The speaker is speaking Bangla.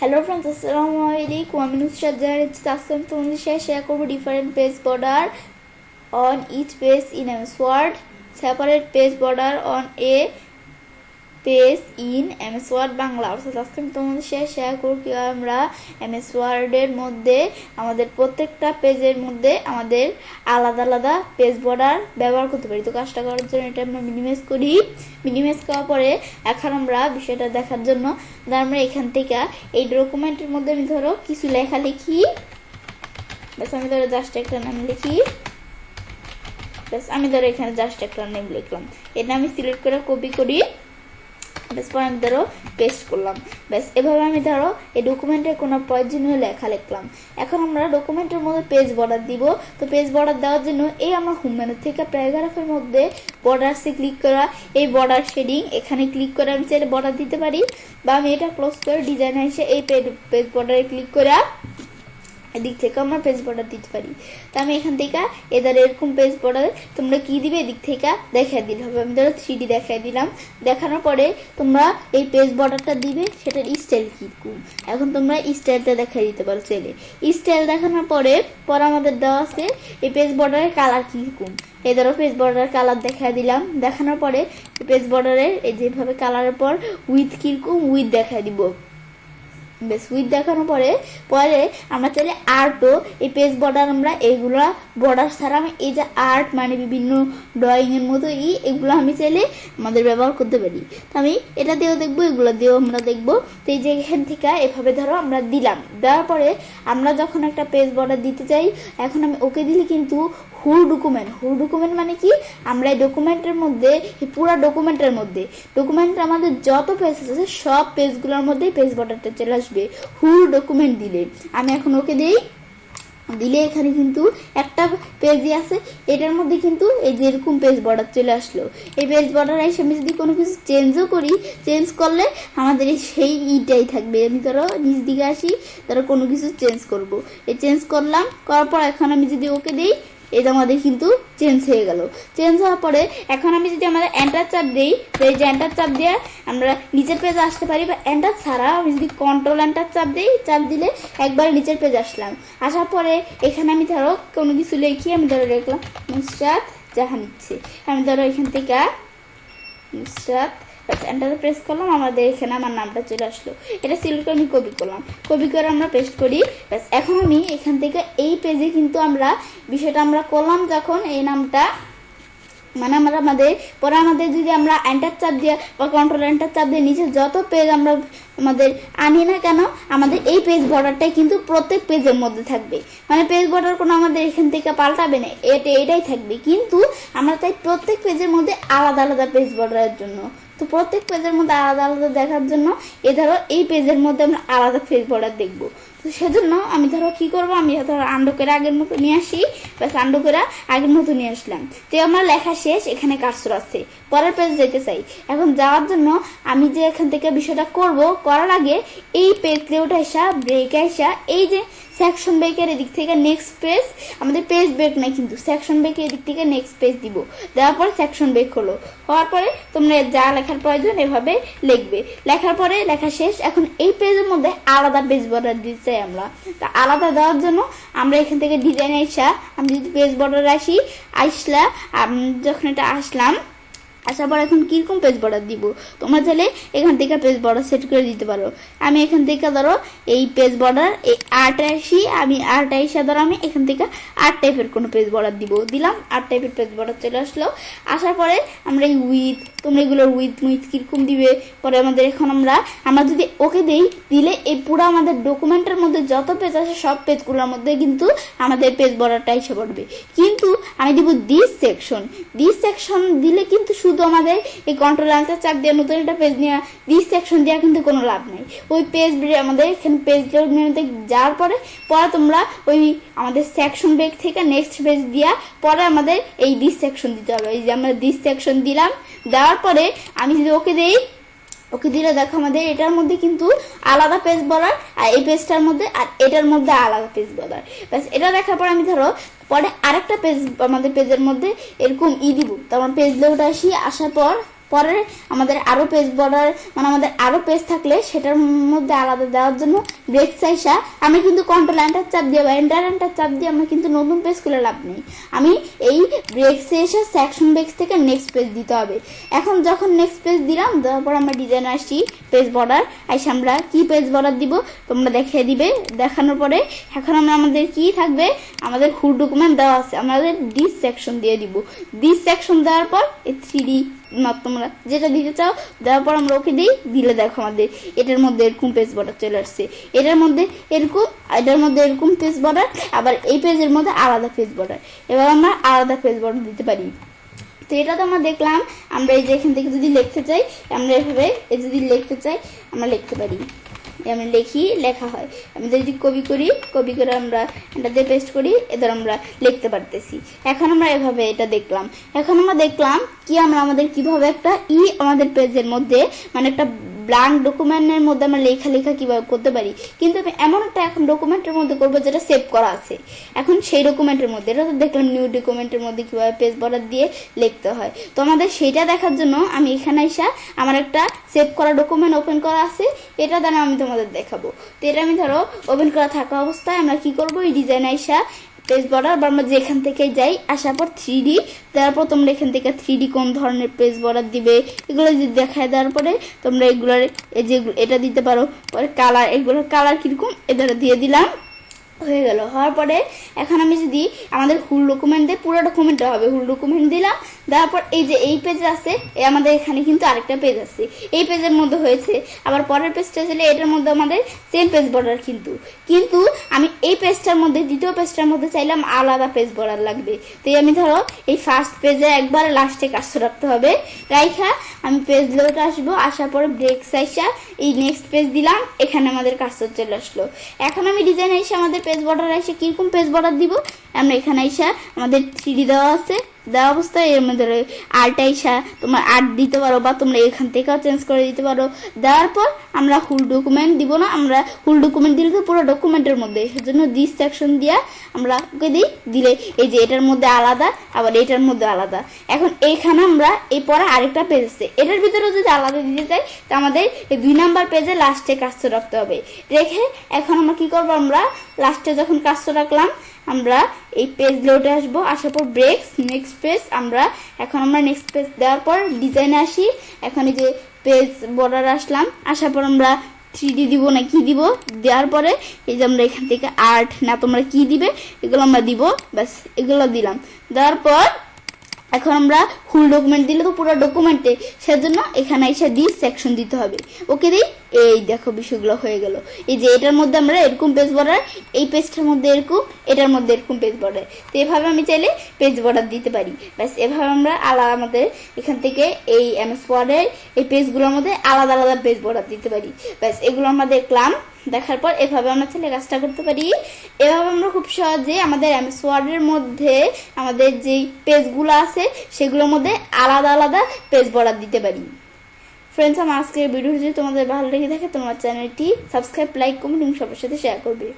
Hello friends, Assalamualaikum. I'm Nusrat Zahar. It's Tassim. Tomorrow share করব different page border on each page in MS Word. Separate page border on a page in MS Word Bangla. অর্থাৎ আজকে তোমাদের শেয়ার করব কিভাবে আমরা MS Word এর মধ্যে আমাদের প্রত্যেকটা পেজের মধ্যে আমাদের আলাদা আলাদা পেজ বর্ডার ব্যবহার করতে পারি। তো কাজটা করার জন্য এটা আমরা মিনিমাইজ করি। মিনিমাইজ করার পরে এখন আমরা বিষয়টা দেখার জন্য আমরা এখান থেকে এই ডকুমেন্টের মধ্যে আমি ধরো কিছু লেখা লিখি। বাস আমি ধরো জাস্ট একটা নাম লিখি। বাস আমি ধরো এখানে জাস্ট একটা নেম লিখলাম। এটা আমি সিলেক্ট করে কপি করি। বেশ পরে আমি ধরো পেস্ট করলাম। বেশ এভাবে আমি ধরো এই ডকুমেন্টের কোনো প্রয়োজনীয় লেখা লিখলাম। এখন আমরা ডকুমেন্টের মধ্যে পেজ বর্ডার দিব। তো পেজ বর্ডার দেওয়ার জন্য এই আমরা হোম মেনু থেকে প্যারাগ্রাফের মধ্যে বর্ডারসে ক্লিক করা, এই বর্ডার শেডিং এখানে ক্লিক করে আমি চাইলে বর্ডার দিতে পারি, বা আমি এটা ক্লোজ করে ডিজাইনে এসে এই পেজ বর্ডারে ক্লিক করে এদিক থেকে আমরা পেজ বর্ডার দিতে পারি। তো আমি এখান থেকে এদের এরকম পেজ বর্ডার তোমরা কি দিবে এদিক থেকে দেখাই দিলে হবে। আমি ধরো 3D দেখাই দিলাম। দেখানোর পরে তোমরা এই পেজ বর্ডারটা দিবে, সেটার স্টাইল কিরকম এখন তোমরা স্টাইলটা দেখাই দিতে পারো চাইলে। স্টাইল দেখানোর পরে আমাদের দেওয়া আছে এই পেজ বর্ডারের কালার কিরকম। এই ধরো পেজ বর্ডারের কালার দেখাই দিলাম। দেখানোর পরে পেজ বর্ডারের এই যেভাবে কালারের পর উইথ কিরকম উইথ দেখাই দিব। বেশ উইথ দেখানোর পরে আমরা চাইলে আর্টও এই পেজ বর্ডার আমরা এইগুলা বর্ডার ছাড়া আমি এই যে আর্ট মানে বিভিন্ন ড্রয়িং এর মতো এগুলো আমি চাইলে আমাদের ব্যবহার করতে পারি। তো আমি এটা দিয়েও দেখবো, এগুলো দিয়েও আমরা দেখবো। তো এই যে এখান থেকে এভাবে ধরো আমরা দিলাম। দেওয়ার পরে আমরা যখন একটা পেজ বর্ডার দিতে চাই, এখন আমি ওকে দিলে কিন্তু হুল ডকুমেন্ট মানে কি, আমরা এই ডকুমেন্টের মধ্যে পুরো ডকুমেন্টের মধ্যে আমাদের যত পেজ আছে সব পেজগুলোর মধ্যে পেজ বর্ডারটা চলে আসবে হুল ডকুমেন্ট দিলে। আমি এখন ওকে দিলে এখানে কিন্তু একটা পেজই আছে, এটার মধ্যে কিন্তু এই যে এরকম পেজ বর্ডার চলে আসলো। এই পেজ বর্ডার এসে আমি যদি কোনো কিছু চেঞ্জও করি, চেঞ্জ করলে আমাদের সেই ইটাই থাকবে। আমি ধরো নিচ দিকে আসি, ধরো কোনো কিছু চেঞ্জ করব, এই চেঞ্জ করলাম, করার পর এখন আমি যদি ওকে দিই, এটা আমাদের কিন্তু চেঞ্জ হয়ে গেল। চেঞ্জ হওয়ার পরে এখন আমি যদি আমাদের এন্টার চাপ দিই, তো এই যে এন্টার চাপ দিয়ে আমরা নিচের পেজে আসতে পারি, বা এন্টার ছাড়া আমি যদি কন্ট্রোল এন্টার চাপ দিই, চাপ দিলে একবার নিচের পেজে আসলাম। আসার পরে এখানে আমি ধরো কোনো কিছু লিখি, আমি ধরো লিখলাম নুসরাত জাহান ইচ্ছে। আমি ধরো এখান থেকে নুসরাত এন্টার প্রেস করলাম, আমাদের এখানে আমার নামটা চলে আসলো। এটা সিলেক্ট করে আমি কপি করলাম, কপি করে আমরা পেস্ট করি। ব্যাস এখন আমি এখান থেকে এই পেজে কিন্তু আমরা বিষয়টা আমরা করলাম যখন এই নামটা মানে আমাদের যদি আমরা এন্টার চাপ দিয়ে বা কন্ট্রোল এন্টার চাপ দিয়ে নিচে যত পেজ আমরা আমাদের আনি না কেন, আমাদের এই পেজ বর্ডারটাই কিন্তু প্রত্যেক পেজের মধ্যে থাকবে। মানে পেজ বর্ডার কোনো আমাদের এখান থেকে পাল্টাবে না, এটাই থাকবে। কিন্তু আমরা তাই প্রত্যেক পেজের মধ্যে আলাদা আলাদা পেজ বর্ডারের জন্য, তো প্রত্যেক পেজের মধ্যে আলাদা আলাদা দেখার জন্য ধরো এই পেজের মধ্যে আমরা আলাদা পেজ বর্ডার দেখবো। তো সেজন্য আমি ধরো কি করবো, আমি ধরো আন্ডু করে আগের মতো নিয়ে আসি। ব্যাস আন্ডু করে আগের মতো নিয়ে আসলাম। তো আমার লেখা শেষ, এখানে কার্সর আছে, পরের পেজ যেতে চাই। এখন যাওয়ার জন্য আমি যে এখান থেকে বিষয়টা করার আগে এই পেজ লেআউট আসা ব্রেক আসা, এই যে সেকশন ব্রেকের এদিক থেকে নেক্সট পেজ, আমাদের পেজ ব্রেক নাই কিন্তু সেকশন ব্রেকের এদিক থেকে নেক্সট পেজ দিব। দেওয়ার পরে সেকশন ব্রেক হওয়ার পরে তোমরা যা লেখার প্রয়োজন এভাবে লিখবে। লেখার পরে লেখা শেষ। এখন এই পেজের মধ্যে আলাদা পেজ বর্ডার দিতে চাই আমরা। তা আলাদা দেওয়ার জন্য আমরা এখান থেকে ডিজাইন আসা, আমি যদি পেজ বর্ডার যখন এটা আসলাম, আসার পর এখন কিরকম পেজ বর্ডার দিব, তোমরা চাইলে এখান থেকে পেজ বর্ডার সেট করে দিতে পারো। আমি এখান থেকে ধরো এই পেজ বর্ডার এই আমি ধরো আমি এখান থেকে আর্ট টাইপের কোনো পেজ বর্ডার দিলাম, আর্ট টাইপের পেজ বর্ডার চলে আসলো। আসার পরে আমরা এই তোমরা এগুলোর উইথ কিরকম দিবে। পরে আমাদের এখন আমরা যদি ওকে দিলে এই পুরো আমাদের ডকুমেন্টের মধ্যে যত পেজ আছে সব পেজগুলোর মধ্যে কিন্তু আমাদের পেজ বর্ডারটা এসে পড়বে। কিন্তু আমি দিব দিস সেকশন দিলে কিন্তু শুধু আমাদের এই কন্ট্রোল এন্টার চাপ দিয়ে নতুন একটা পেজ নিয়ে দিস সেকশন দেওয়া কিন্তু কোনো লাভ নাই। ওই পেজ আমাদের এখানে পেজ মেনুতে যাওয়ার পরে তোমরা ওই আমাদের সেকশন ব্রেক থেকে নেক্সট পেজ দিয়া পরে আমাদের এই দিস সেকশন দিতে হবে। এই যে আমরা দিস সেকশন দিলাম, দেওয়ার পরে আমি যদি ওকে দিলে দেখো আমাদের এটার মধ্যে কিন্তু আলাদা পেজ বর্ডার, আর এই পেজটার মধ্যে আর এটার মধ্যে আলাদা পেজ বর্ডার। ব্যাস এটা দেখার পর আমি ধরো পরে আরেকটা পেজ আমাদের পেজের মধ্যে এরকম দিব। তো আমার পেজ লেআউট আসার পর পরে আমাদের আরো পেজ বর্ডার মানে আমাদের আরো পেজ থাকলে সেটার মধ্যে আলাদা দেওয়ার জন্য ব্রেক চাইসা আমি কিন্তু কন্ট্রোল এন্টার চাপ দিয়ে বা এন্টার চাপ দিয়ে আমরা কিন্তু নতুন পেজ খুলে লাভ নেই। আমি এই ব্রেকসে এসে সেকশন ব্রেকস থেকে নেক্সট পেজ দিতে হবে। এখন যখন নেক্সট পেজ দিলাম, দেওয়ার পর আমরা ডিজাইন আসি পেজ বর্ডার আইসা আমরা কি পেজ বর্ডার দিব তোমরা দেখিয়ে দিবে। দেখানোর পরে এখন আমরা আমাদের কি থাকবে, আমাদের ফুল ডকুমেন্ট দেওয়া আছে, আমাদের দিস সেকশন দিয়ে দিব। দিস সেকশন দেওয়ার পর এই 3D তোমরা যেটা দিতে চাও দেওয়ার পর আমরা ওকে দিই। দিলে দেখো আমাদের এটার মধ্যে এরকম পেজ বর্ডার চলে আসছে, এটার মধ্যে এরকম, এটার মধ্যে এরকম পেজ বর্ডার, আবার এই পেজের মধ্যে আলাদা পেজ বর্ডার। এবার আমরা আলাদা পেজ বর্ডার দিতে পারি। তো এটা তো আমরা দেখলাম। আমরা এই যে এখান থেকে যদি লিখতে চাই আমরা এভাবে যদি লিখতে চাই আমরা লিখতে পারি, আমরা লিখি, লেখা হয়। আমি যদি কপি করি, কপি করে আমরা এটাতে পেস্ট করি, এদের আমরা লিখতে পারতেছি। এখন আমরা এভাবে এটা দেখলাম। এখন আমরা দেখলাম কি আমরা আমাদের কিভাবে একটা আমাদের পেজের মধ্যে মানে একটা ব্ল্যাঙ্ক ডকুমেন্টের মধ্যে আমরা লেখা কিভাবে করতে পারি। কিন্তু আমি এমন একটা এখন ডকুমেন্টের মধ্যে করবো যেটা সেভ করা আছে। এখন সেই ডকুমেন্টের মধ্যে এটা তো দেখলাম নিউ ডকুমেন্টের মধ্যে কিভাবে পেজ বর্ডার দিয়ে লিখতে হয়। তো আমাদের সেইটা দেখার জন্য আমি এখানে এসে আমার একটা সেভ করা ডকুমেন্ট ওপেন করা আছে, এটা দ্বারা আমি তোমাদের দেখাবো। তো এটা আমি ধরো ওপেন করা থাকা অবস্থায় আমরা কি করবো, এই ডিজাইন আইসা পেজ বর্ডার বা আমরা যেখান থেকে যাই আসার পর 3D তারপর তোমরা এখান থেকে 3D কোন ধরনের পেজ বর্ডার দিবে এগুলো যদি দেখায় দেওয়ার পরে তোমরা এগুলোর এই যে এটা দিতে পারো। পরে কালার, এগুলোর কালার কিরকম এটা দিয়ে দিলাম, হয়ে গেল। হওয়ার পরে এখন আমি যদি আমাদের হুল ডকুমেন্ট দিয়ে পুরো ডকুমেন্টটা হবে, হুল ডকুমেন্ট দিলাম, দেওয়ার পর এই যে এই পেজ আছে আমাদের এখানে কিন্তু আরেকটা পেজ আছে, এই পেজের মধ্যে হয়েছে। আবার পরের পেজটা ছিল এটার মধ্যে আমাদের সেম পেজ বর্ডার, কিন্তু আমি এই পেজটার মধ্যে দ্বিতীয় পেজটার মধ্যে চাইলাম আলাদা পেজ বর্ডার লাগবে। তো আমি ধরো এই ফার্স্ট পেজে একবার লাস্টে কাজটা রাখতে হবে, রাইখা আমি পেজ লোডে আসবো, আসার পরে ব্রেক সাইসা এই নেক্সট পেজ দিলাম, এখানে আমাদের কাজটা চলে আসলো। এখন আমি ডিজাইন এসে আমাদের পেজ বর্ডার এসে কিরকম পেজ বর্ডার দিব, আমরা এখানে এসে আমাদের 3D দেওয়া আছে, দেওয়া অবস্থায় এর মধ্যে আর্ট আইসা তোমরা আর্ট দিতে পারো বা তোমরা এখান থেকেও চেঞ্জ করে দিতে পারো। দেওয়ার পর আমরা ফুল ডকুমেন্ট দিব না, আমরা ফুল ডকুমেন্ট দিলে তো পুরো ডকুমেন্টের মধ্যে, সেজন্য দিস সেকশন দিয়া আমরা ওকে দিলে এই যে এটার মধ্যে আলাদা আবার এটার মধ্যে আলাদা। এখন এইখানে আমরা এই পরে আরেকটা পেজ আছে, এটার ভিতরে যদি আলাদা দিতে চাই তা আমাদের এই 2 নাম্বার পেজে লাস্টে কাজটা রাখতে হবে। রেখে এখন আমরা কি করবো, আমরা লাস্টে যখন কাজটা রাখলাম আমরা এই পেজ লোডে আসবো, আসার পর ব্রেকস নেক্সট পেজ এখন আমরা নেক্সট পেজ দেওয়ার পর ডিজাইনে আসি। এখন এই যে পেজ বর্ডার আসলাম, আসার পর আমরা 3D দিব না কি দিব, দেওয়ার পরে এই যে আমরা এখান থেকে আর্ট না তোমরা কি দিবে এগুলো আমরা দিব, ব্যাস এগুলো দিলাম। দেওয়ার পর এখন আমরা ফুল ডকুমেন্ট দিলে তো পুরো ডকুমেন্টে, সেজন্য এখানে এসে দিস সেকশন দিতে হবে। ওকে দিই, এই দেখো বিষয়গুলো হয়ে গেল। এই যে এটার মধ্যে আমরা এরকম পেজ বর্ডার, এই পেজটার মধ্যে এরকম, এটার মধ্যে এরকম পেজ বর্ডার। তো এভাবে আমি চাইলে পেজ বর্ডার দিতে পারি। ব্যাস এভাবে আমরা আলাদা আমাদের এখান থেকে এই MS ওয়ার্ডের এই পেজগুলোর মধ্যে আলাদা আলাদা পেজ বর্ডার দিতে পারি। ব্যাস এগুলো আমরা দেখলাম, দেখার পর এভাবে আমরা চাইলে কাজটা করতে পারি। এভাবে আমরা খুব সহজে আমাদের MS ওয়ার্ডের মধ্যে আমাদের যে পেজগুলো আছে সেগুলোর মধ্যে আলাদা আলাদা পেজ বর্ডার দিতে পারি। ফ্রেন্ডস, আমার আজকের ভিডিও যদি তোমাদের ভালো লেগে থাকে তোমার চ্যানেলটি সাবস্ক্রাইব, লাইক, কমেন্ট এবং সবার সাথে শেয়ার করবে।